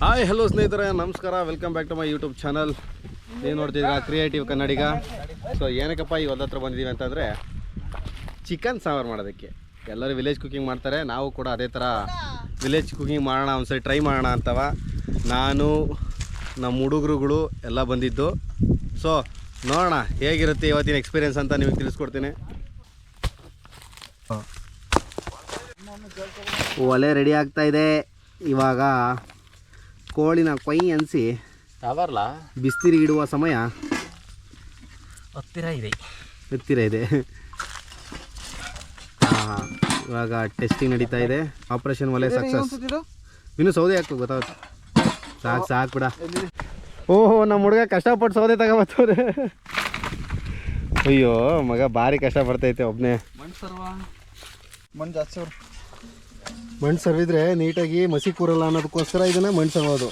Hi hello ಸ್ನೇಹಿತರೆ, ನಮಸ್ಕಾರ. Welcome back to my YouTube channel. ನೀವು ನೋಡ್ತಿದ್ದೀರಾ ಕ್ರಿಯೇಟಿವ್ ಕನ್ನಡಿಗ. ಸೊ ಏನಕ್ಕಪ್ಪ ಈ ಹೊಲ ಹತ್ರ ಬಂದಿದ್ದೀವಿ ಅಂತಂದರೆ ಚಿಕನ್ ಸಾಂಬಾರು ಮಾಡೋದಕ್ಕೆ. ಎಲ್ಲರೂ ವಿಲೇಜ್ ಕುಕಿಂಗ್ ಮಾಡ್ತಾರೆ, ನಾವು ಕೂಡ ಅದೇ ಥರ ವಿಲೇಜ್ ಕುಕಿಂಗ್ ಮಾಡೋಣ, ಒಂದ್ಸರಿ ಟ್ರೈ ಮಾಡೋಣ ಅಂತವ ನಾನು ನಮ್ಮ ಹುಡುಗರುಗಳು ಎಲ್ಲ ಬಂದಿದ್ದು. ಸೊ ನೋಡೋಣ ಹೇಗಿರುತ್ತೆ ಇವತ್ತಿನ ಎಕ್ಸ್ಪೀರಿಯೆನ್ಸ್ ಅಂತ ನಿಮಗೆ ತಿಳಿಸ್ಕೊಡ್ತೀನಿ. ಒಲೆ ರೆಡಿ ಆಗ್ತಾ ಇದೆ. ಇವಾಗ ಕೋಳಿನ ಕೊಯ್ ಅನಿಸಿ ಬಿಸಿನೀರಿಗೆ ಇಡುವ ಸಮಯ ಹತ್ತಿರ ಇದೆ. ಹಾಂ, ಇವಾಗ ಟೆಸ್ಟಿಂಗ್ ನಡೀತಾ ಇದೆ. ಆಪರೇಷನ್ ಒಲೆ ಸಕ್ಸಸ್. ಇನ್ನು ಸೌದೆ ಹಾಕ್ಬೇಕು, ಗೊತ್ತಾಗುತ್ತೆ. ಸಾಕು ಬಿಡ. ಓಹೋ, ನಮ್ಮ ಹುಡುಗ ಕಷ್ಟಪಟ್ಟು ಸೌದೆ ತಗೋಬರ್ತವ್ರೆ. ಅಯ್ಯೋ ಮಗ ಭಾರಿ ಕಷ್ಟಪಡ್ತೈತೆ ಒಬ್ಬನೇ. ಮಣ್ಣು ಸರ್ವಿದ್ರೆ ನೀಟಾಗಿ ಮಸಿ ಕೂರಲ್ಲ ಅನ್ನೋದಕ್ಕೋಸ್ಕರ ಇದನ್ನ ಮಣ್ಣು ಸರ್ವೋದು.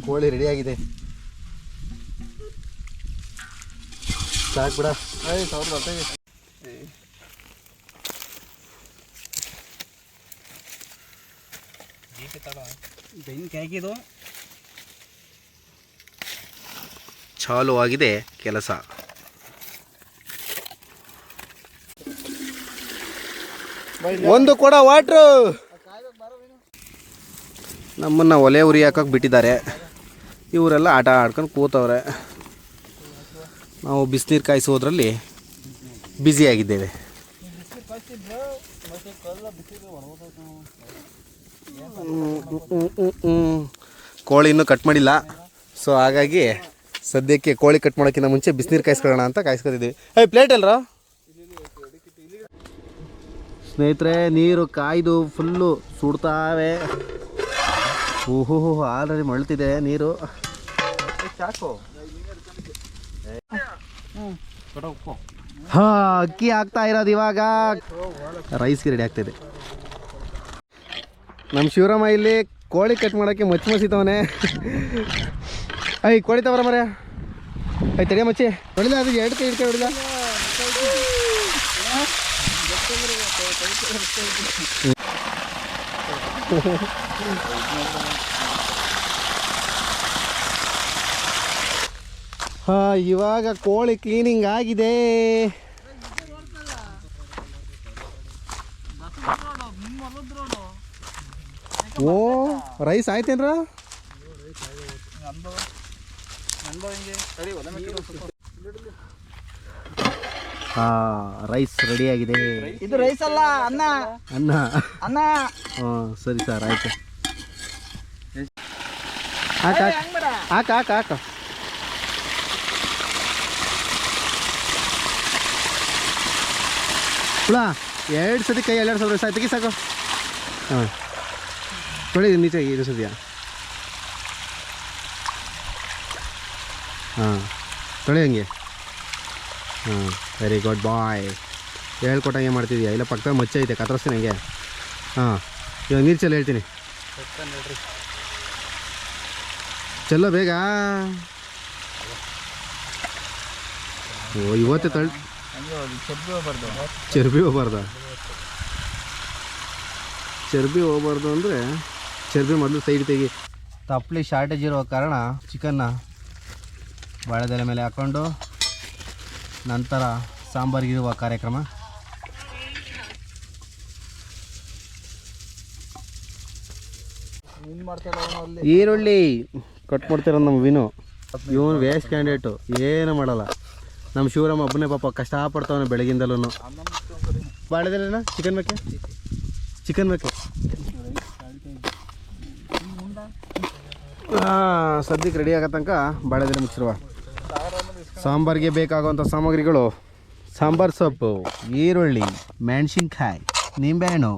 ಕೋಳಿ ರೆಡಿ ಆಗಿದೆ, ಸಾಕು ಬಿಡ. ಚಾಲು ಆಗಿದೆ ಕೆಲಸ. ಒಂದು ಕೊಡ ವಾಟ್ರು. ನಮ್ಮನ್ನು ಒಲೆ ಉರಿ ಹಾಕಕ್ಕೆ ಬಿಟ್ಟಿದ್ದಾರೆ. ಇವರೆಲ್ಲ ಆಟ ಆಡ್ಕೊಂಡು ಕೂತವ್ರೆ. ನಾವು ಬಿಸಿನೀರು ಕಾಯಿಸೋದ್ರಲ್ಲಿ ಬ್ಯುಸಿಯಾಗಿದ್ದೇವೆ. ಕೋಳಿ ಇನ್ನೂ ಕಟ್ ಮಾಡಿಲ್ಲ. ಸೊ ಹಾಗಾಗಿ ಸದ್ಯಕ್ಕೆ ಕೋಳಿ ಕಟ್ ಮಾಡೋಕ್ಕಿಂತ ಮುಂಚೆ ಬಿಸಿನೀರು ಕಾಯಿಸ್ಕೊಳ್ಳೋಣ ಅಂತ ಕಾಯಿಸ್ಕೊತಿದ್ದೀವಿ. ಪ್ಲೇಟ್ ಅಲ್ರ ಸ್ನೇಹಿತರೆ, ನೀರು ಕಾಯ್ದು ಫುಲ್ಲು ಸುಡ್ತಾವೆ. ಓಹೋ, ಆಲ್ರೆಡಿ ಮಳ್ತಿದೆ ನೀರು. ಅಕ್ಕಿ ಹಾಕ್ತಾ ಇರೋದು ಇವಾಗ. ರೈಸ್ಗೆ ರೆಡಿ ಆಗ್ತಾಯಿದೆ. ನಮ್ಮ ಶಿವರಾಮ ಇಲ್ಲಿ ಕೋಳಿ ಕಟ್ ಮಾಡೋಕ್ಕೆ ಮಚ್ಚಿತವನೆ. ಕೋಳಿ ತವರ ಮರ ತಡಿಯ ಮಚ್ಚಿ ಹೊಡಿಲ್ಲ. ಅದು ಎರಡು ಕೈ ಹಿಡ್ಕೆ ಹೊಡಿಲ್ಲ. ಇವಾಗ ಕೋಳಿ ಕ್ಲೀನಿಂಗ್ ಆಗಿದೆ. ಓ, ರೈಸ್ ಆಯ್ತೇನ್ರ? ರೈಸ್ ರೆಡಿ ಆಗಿದೆ. ಇದು ರೈಸ್ ಅಲ್ಲ, ಅನ್ನ. ಅನ್ನ. ಸರಿ ಸರ್, ಆಯ್ತು. ಹಾಕ ಹುಳ 2 ಸತಿ ಕೈ 2 ಸಾವಿರ ಸಾಕು, ತೆಗಿ ಸಾಕು. ಹಾಂ, ತೊಳಿ ನೀಚೆ ಇದು ಸದ್ಯ. ಹಾಂ, ತೊಳಿ ಹಂಗೆ. ಹಾಂ, ವೆರಿ ಗುಡ್ ಬಾಯ್. ಹೇಳ್ಕೊಟ್ಟಂಗೆ ಮಾಡ್ತಿದ್ಯಾ? ಇಲ್ಲ ಪಕ್ಕದ ಮಚ್ಚ ಐತೆ, ಕತ್ತರಿಸ್ತೀನಿ ಹಂಗೆ. ಹಾಂ, ಇವಾಗ ನೀರು ಚೆಲ್ಲ ಹೇಳ್ತೀನಿ. ಚೆಲ್ಲ ಬೇಗ. ಓ, ಇವತ್ತೇ ಚರ್ಬಿ ಹೋಗ್ಬಾರ್ದು. ಚರ್ಬಿ ಹೋಗ್ಬಾರ್ದು ಅಂದರೆ ಚರ್ಬಿ ಮೊದಲು ಸೈಡ್ ತೆಗಿ. ತಪ್ಪಲಿ ಶಾರ್ಟೇಜ್ ಇರೋ ಕಾರಣ ಚಿಕನ್ನ ಬಾಳೆದೆಲೆ ಮೇಲೆ ಹಾಕ್ಕೊಂಡು ನಂತರ ಸಾಂಬಾರಿಗಿರುವ ಕಾರ್ಯಕ್ರಮ. ಈರುಳ್ಳಿ ಕಟ್ ಮಾಡ್ತಿರೋ ನಮ್ಮ ವಿನು. ಇವನು ವೇಸ್ಟ್ ಕ್ಯಾಂಡಿಡೇಟು, ಏನು ಮಾಡಲ್ಲ. ನಮ್ಮ ಶಿವರಾಮ ಒಬ್ಬನೇ ಪಾಪ ಕಷ್ಟಪಡ್ತಾವನೆ ಬೆಳಗಿಂದಲೂ. ಬಾಳೆದೆಲೆನ ಚಿಕನ್ ಬೇಕೆ? ಸದ್ಯಕ್ಕೆ ರೆಡಿ ಆಗೋ ತನಕ ಬಾಳೆದೆಲೆ ಮುಚ್ಚಿರುವ. ಸಾಂಬಾರಿಗೆ ಬೇಕಾಗುವಂಥ ಸಾಮಗ್ರಿಗಳು: ಸಾಂಬಾರು ಸೊಪ್ಪು, ಈರುಳ್ಳಿ, ಮೆಣಸಿನ್ಕಾಯಿ, ನಿಂಬೆಹಣ್ಣು,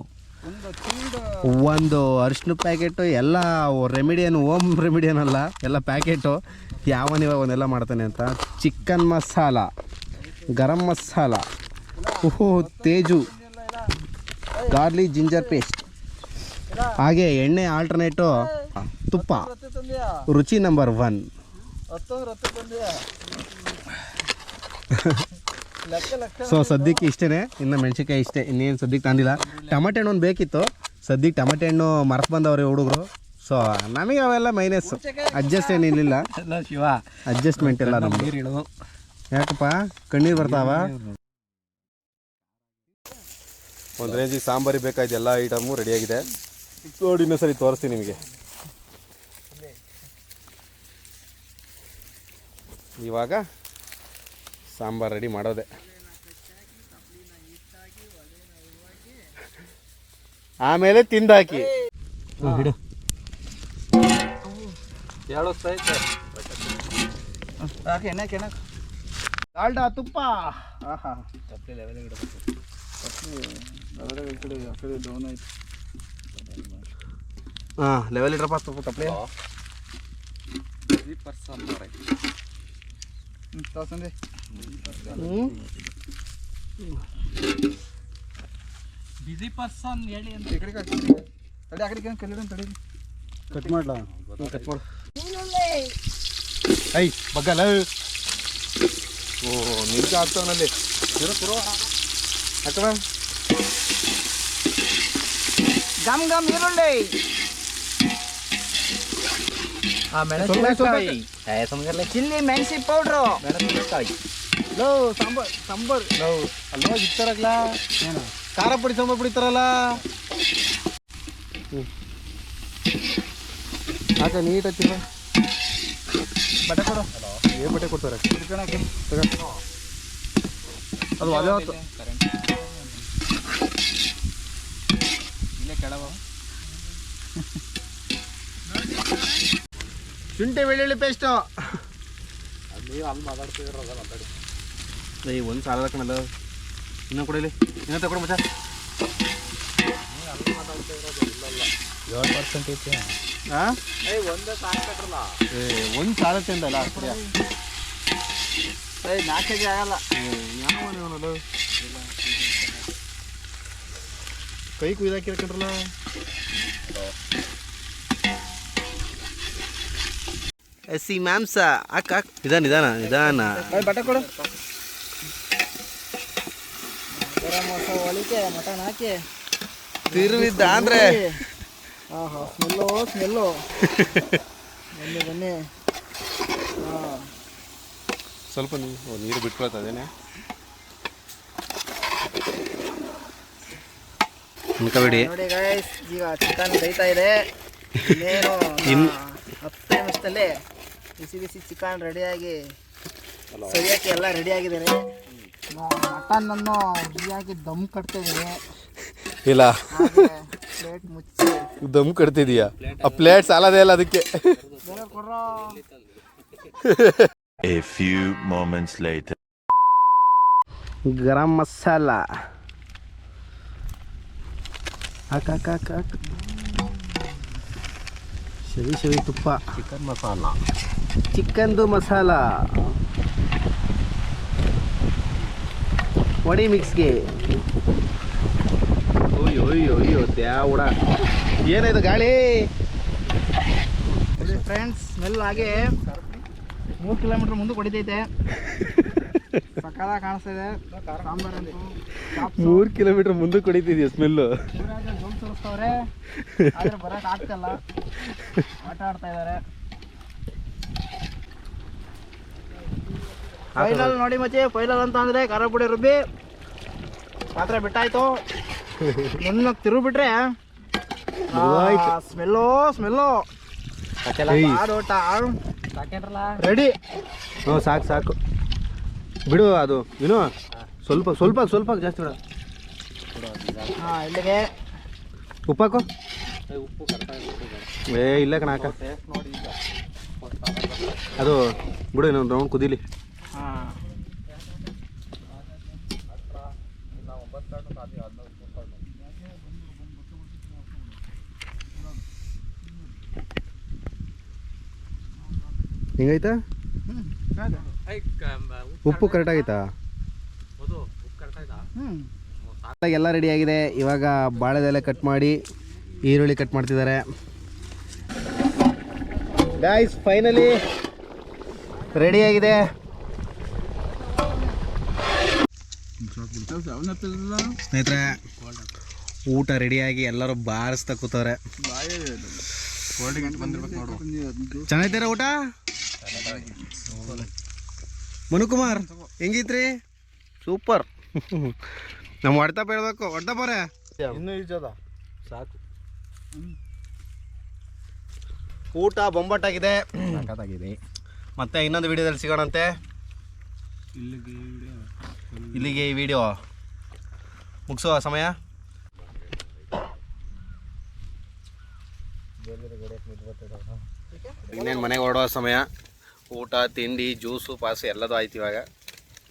ಒಂದು ಅರಿಶಿನ ಪ್ಯಾಕೆಟು. ಎಲ್ಲ ರೆಮಿಡಿಯನ್, ಹೋಮ್ ರೆಮಿಡಿಯನ್ ಅಲ್ಲ, ಎಲ್ಲ ಪ್ಯಾಕೆಟು. ಯಾವನಿವಾಗ ಒಂದೆಲ್ಲ ಮಾಡ್ತಾನೆ ಅಂತ. Chicken masala, garam masala, Teju, ಗಾರ್ಲಿ ginger paste, ಹಾಗೆ ಎಣ್ಣೆ ಆಲ್ಟರ್ನೇಟು ತುಪ್ಪ, ರುಚಿ ನಂಬರ್ 1. ಸೊ ಸದ್ಯಕ್ಕೆ ಇಷ್ಟೇ. ಇನ್ನು ಮೆಣಸಿನ್ಕಾಯಿ ಇಷ್ಟೇ, ಇನ್ನೇನು ಸದ್ಯಕ್ಕೆ ತಂದಿಲ್ಲ. ಟಮಾಟೆ ಹಣ್ಣು ಒಂದು ಬೇಕಿತ್ತು, ಸದ್ಯಕ್ಕೆ ಟೊಮೆಟೊ ಹಣ್ಣು ಮರೆತು ಬಂದವ್ರೆ ಹುಡುಗರು. ಸೊ ನಮಗೆ ಅವೆಲ್ಲ ಮೈನಸ್, ಅಡ್ಜಸ್ಟ್ ಏನಿಲ್ಲ, ಶಿವ ಅಡ್ಜಸ್ಟ್ಮೆಂಟ್ ಇಲ್ಲ ನಮ್ಗೆ. ಯಾಕಪ್ಪ ಕಣ್ಣೀರು ಬರ್ತಾವ? ಒಂದು ರೇಂಜಿಗೆ ಸಾಂಬಾರಿಗೆ ಬೇಕಾಯ್ತು ಎಲ್ಲ ಐಟಮು ರೆಡಿಯಾಗಿದೆ ನೋಡಿ. ಇನ್ನೊಂದ್ಸರಿ ತೋರಿಸ್ತೀನಿ ನಿಮಗೆ. ಇವಾಗ ಸಾಂಬಾರು ರೆಡಿ ಮಾಡೋದೆ. ಆಮೇಲೆ ತಿಂದಾಕಿ ಬಿಡು. ಡಾಲ್ಡಾ ತುಪ್ಪ. ಹಾಂ ಲೆವೆಲ್ ಇಡ್ರಪ್ಪ ತುಪ್ಪ ತಪ್ಪಲೆ. ಬಿಸಿ ಪರ್ಸನ್ ಹೇಳಿ ಅಂತ ಈ ಕಡೆ ತಡಿ, ಆ ಕಡೆ ಕಲ್ಲಿಡ ತಡಿ. ಕಟ್ ಮಾಡ್ಲಾ? ಕಟ್ ಮಾಡು. ಐ ಬಗ್ಗಲ್ಲ. ಓ ನಿಮ್ಗೆ ಆಗ್ತಾವನಲ್ಲಿ ಹಾಕವ. ಗಮ್ ಗಮ್ ಈರುಳ್ಳಿ, ಮೆಣಸಿನಕಾಯಿ, ಚಿಲ್ಲಿ ಮೆಣಸಿ ಪೌಡ್ರು, ಮೆಣಸಿನಕಾಯಿ. ಲೋ ಸಾಂಬಾರು ಲೋ ಅಲ್ಲೋ ಇತ್ತಾರಲ್ಲ, ಏನು ಖಾರ ಪುಡಿ ಸಾಂಬಾರು ಪುಡಿತಾರಲ್ಲ, ಹಾಕ ನೀಟ್ ಹಚ್ಚಿಲ್ಲ. ಬಟ್ಟೆ ಕೊಡು. ಏನು ಬಟ್ಟೆ ಕೊಡ್ತಾರೆ ಅದು ಅದೇ ಹೊತ್ತು ಇಲ್ಲೇ ಕೆಳವ. ಶುಂಠಿ ಬೆಳ್ಳುಳ್ಳಿ ಪೇಸ್ಟು. ನೀವು ಅಲ್ಲಿ ಮಾತಾಡ್ತಿದ್ರಲ್ಲ ಮಾತಾಡಿ. ಏಯ್ ಒಂದು ಸಾಲ ಕಣಲ್ಲ, ಇನ್ನೂ ಕೊಡಿಲಿ, ಇನ್ನೂ ತಗೊಡು ಮಚ್ಚ. 7% ಐತೆ. ಹಾಂ ಒಂದೇ ಸಾಕು ಕಟ್ರಲ್ಲ. ಒಂದು ಸಾಲ ತಿಂದಲ್ಲ ಏ 4 kg ಆಗಲ್ಲ. ಯಾವ ಕೈ ಕುಯ್ದಾಕಿರ್ಕೊಂಡ್ರಲ್ಲ. ಹಸಿ ಮಾಂಸ ಹಾಕ. ನಿಧಾನ ನಿಧಾನ. ಬಟ್ಟೆ ಕೊಡು. ಗರಂ ಮಸಾಲ ಒಳಿಕೆ ಮಟನ್ ಹಾಕಿ ತಿರುವಿದ್ದ ಅಂದ್ರೆ ಆಹಾ ಸ್ಮೆಲ್ಲು ಬನ್ನಿ. ಸ್ವಲ್ಪ ನೀರು ಬಿಟ್ಕೊಳ್ತದೇನೆ ಅನ್ಕೋಬೇಡಿ. ನೋಡಿ ಗೈಸ್, ಈಗ ಚಿಕನ್ ಬೇಯ್ತಾ ಇದೆ. ಇನ್ನೇನು 10 ನಿಮಿಷದಲ್ಲಿ ಬಿಸಿ ಬಿಸಿ ಚಿಕನ್ ರೆಡಿಯಾಗಿ ಸರಿಯಾಗಿ ಎಲ್ಲ ರೆಡಿಯಾಗಿದ್ದಾರೆ. ಮಟನನ್ನು ರೆಡಿಯಾಗಿ ದಮ್ ಕಟ್ತಾ ಇದ್ದೀವಿ. ಇಲ್ಲ ಪ್ಲೇಟ್ ಮುಚ್ಚಿ ದಮ್ ಕಟ್ತಿದೀಯಾ? ಆ ಪ್ಲೇಟ್ ಸಾಲದೇ ಇಲ್ಲ ಅದಕ್ಕೆ. ಬೇರೆ ಕೊಡ್ರೋ. A few moments later. Garam masala ಹಾಕ. ಶವಿ ತುಪ್ಪ. ಚಿಕನ್ದು ಮಸಾಲ ವಡಿ ಮಿಕ್ಸ್ಗೆ. ಅಯ್ಯೋ ದ್ಯಾವುಡ, ಏನಾಯ್ತು ಗಾಳಿ? ಫ್ರೆಂಡ್ಸ್, ಸ್ಮೆಲ್ ಆಗಿ 3 ಕಿಲೋಮೀಟರ್ ಮುಂದೆ ಹೊಡಿತೈತೆ. ಸಕಾಲ ಕಾಣಿಸ್ತಾ ಇದೆ ಸಾಂಬಾರಂತೂ. 3 ಕಿಲೋಮೀಟರ್ ಮುಂದೆ ಕುಡಿತಿದ್ಯಾ ಸ್ಮೆಲ್ಲು? ಜೋಲ್ ಸುರಿಸ್ತವ್ರೆ, ಆದ್ರೆ ಬರಕ್ ಆಗ್ತಿಲ್ಲ. ಆಟ ಆಡ್ತಾ ಇದಾರೆ. ಫೈನಲ್ ನೋಡಿ ಮಚ್ಚಿ, ಫೈನಲ್ ಅಂತ ಅಂದ್ರೆ ಖಾರ ಪುಡಿ ರುಬ್ಬಿ ಪಾತ್ರೆ ಬಿಟ್ಟಾಯ್ತು. ನನ್ನ ತಿರುಗಿ ಬಿಟ್ರೆ ಸ್ಮೆಲ್ಲು ಆಡೋಟ ರೆಡಿ. ಹ್ಞೂ ಸಾಕು ಬಿಡು. ಅದು ಇನ್ನು ಸ್ವಲ್ಪ ಜಾಸ್ತಿ ಬಿಡು. ಇಲ್ಲಿಗೆ ಉಪ್ಪಾಕು. ಇಲ್ಲ ಕಣ ಹಾಕ. ಅದು ಬಿಡು, ಇನ್ನೊಂದು ರೌಂಡ್ ಕುದೀಲಿ. ಹಿಂಗೈತಾ? ಉಪ್ಪು ಕರೆಕ್ಟಾಗೈತಾ? ಎಲ್ಲ ರೆಡಿ ಆಗಿದೆ. ಇವಾಗ ಬಾಳೆದೆಲೆ ಕಟ್ ಮಾಡಿ ಈರುಳ್ಳಿ ಕಟ್ ಮಾಡ್ತಿದ್ದಾರೆ. ಗಾಯ್ಸ್ ಫೈನಲಿ ರೆಡಿ ಆಗಿದೆ. ಸ್ನೇಹಿತರೆ ಊಟ ರೆಡಿಯಾಗಿ ಎಲ್ಲರೂ ಬಾರಿಸ್ತಾ ಕೂತವ್ರೆ. ಚೆನ್ನಾಗಿದ್ದೀರಾ ಊಟ? ಮನುಕುಮಾರ್ ಹೆಂಗಿತ್ರಿ? ಸೂಪರ್. ನಮ್ಮ ಹೊಡ್ತಪ್ಪ ಹೇಳ್ಬೇಕು. ಹೊಡ್ತಪ್ಪರೇ ಇನ್ನೂ ಈಜದ ಸಾಕು. ಊಟ ಬೊಂಬಟ್ಟಾಗಿದೆ. ಮತ್ತೆ ಇನ್ನೊಂದು ವಿಡಿಯೋದಲ್ಲಿ ಸಿಗೋಣಂತೆ. ಇಲ್ಲಿಗೆ ಈ ವಿಡಿಯೋ ಮುಗಿಸೋ ಸಮಯ. ಇನ್ನೇನು ಮನೆಗೆ ಹೊರಡೋ ಸಮಯ. ಊಟ ತಿಂಡಿ ಜ್ಯೂಸು ಪಾಸು ಎಲ್ಲದೂ ಆಯ್ತು.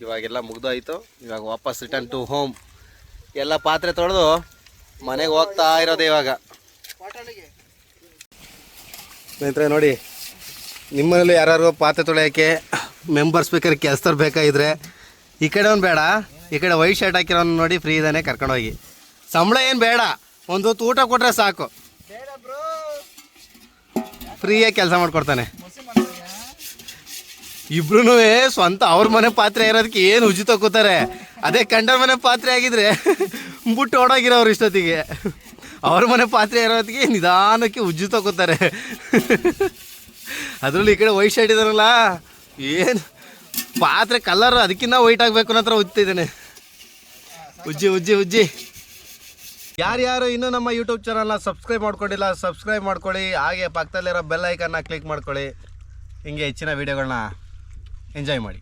ಇವಾಗೆಲ್ಲ ಮುಗ್ದೋಯ್ತು. ಇವಾಗ ವಾಪಸ್ ರಿಟರ್ನ್ ಟು ಹೋಮ್. ಎಲ್ಲ ಪಾತ್ರೆ ತೊಳೆದು ಮನೆಗೆ ಹೋಗ್ತಾ ಇರೋದೇ ಇವಾಗ. ಸ್ನೇಹಿತರೆ ನೋಡಿ, ನಿಮ್ಮನೇಲಿ ಯಾರು ಪಾತ್ರೆ ತೊಳೆಯೋಕ್ಕೆ ಮೆಂಬರ್ಸ್ ಬೇಕಾದ್ರೆ ಕೆಲಸದವ್ರು ಬೇಕಾಗಿದ್ರೆ ಈ ಕಡೆ ಒಂದು ಬೇಡ, ಈ ಕಡೆ ವೈಟ್ ಶರ್ಟ್ ಹಾಕಿರೋನು ನೋಡಿ ಫ್ರೀ ಇದ್ದಾನೆ, ಕರ್ಕೊಂಡೋಗಿ. ಸಂಬಳ ಏನು ಬೇಡ, ಒಂದು ಹೊತ್ತು ಊಟ ಕೊಟ್ಟರೆ ಸಾಕು, ಫ್ರೀಯಾಗಿ ಕೆಲಸ ಮಾಡ್ಕೊಡ್ತಾನೆ. ಇಬ್ರು ಸ್ವಂತ ಅವ್ರ ಮನೆ ಪಾತ್ರೆ ಇರೋದಕ್ಕೆ ಏನು ಉಜ್ಜಿ ತಗೋತಾರೆ. ಅದೇ ಕಂಡ ಮನೆ ಪಾತ್ರೆ ಆಗಿದ್ರೆ ಬಿಟ್ಟು ಓಡೋಗಿರೋರು ಇಷ್ಟೊತ್ತಿಗೆ. ಅವ್ರ ಮನೆ ಪಾತ್ರೆ ಇರೋದಕ್ಕೆ ನಿಧಾನಕ್ಕೆ ಉಜ್ಜಿ ತಗೋತಾರೆ. ಅದರಲ್ಲಿ ಈ ಕಡೆ ವೈಟ್ ಶರ್ಟ್ ಇದಾರಲ್ಲ, ಏನು ಪಾತ್ರೆ ಕಲರ್ ಅದಕ್ಕಿಂತ ವೈಟ್ ಆಗಬೇಕು ಅನ್ನೋ ಥರ ಉಜ್ತಿದ್ದಾನೆ. ಉಜ್ಜಿ ಯಾರ್ಯಾರು ಇನ್ನೂ ನಮ್ಮ ಯೂಟ್ಯೂಬ್ ಚಾನಲ್ನ ಸಬ್ಸ್ಕ್ರೈಬ್ ಮಾಡ್ಕೊಂಡಿಲ್ಲ, ಸಬ್ಸ್ಕ್ರೈಬ್ ಮಾಡ್ಕೊಳ್ಳಿ. ಹಾಗೆ ಪಕ್ಕದಲ್ಲಿರೋ ಬೆಲ್ ಐಕನ್ನ ಕ್ಲಿಕ್ ಮಾಡ್ಕೊಳ್ಳಿ. ಹಿಂಗೆ ಹೆಚ್ಚಿನ ವೀಡಿಯೋಗಳನ್ನ ಎಂಜಾಯ್ ಮಾಡಿ.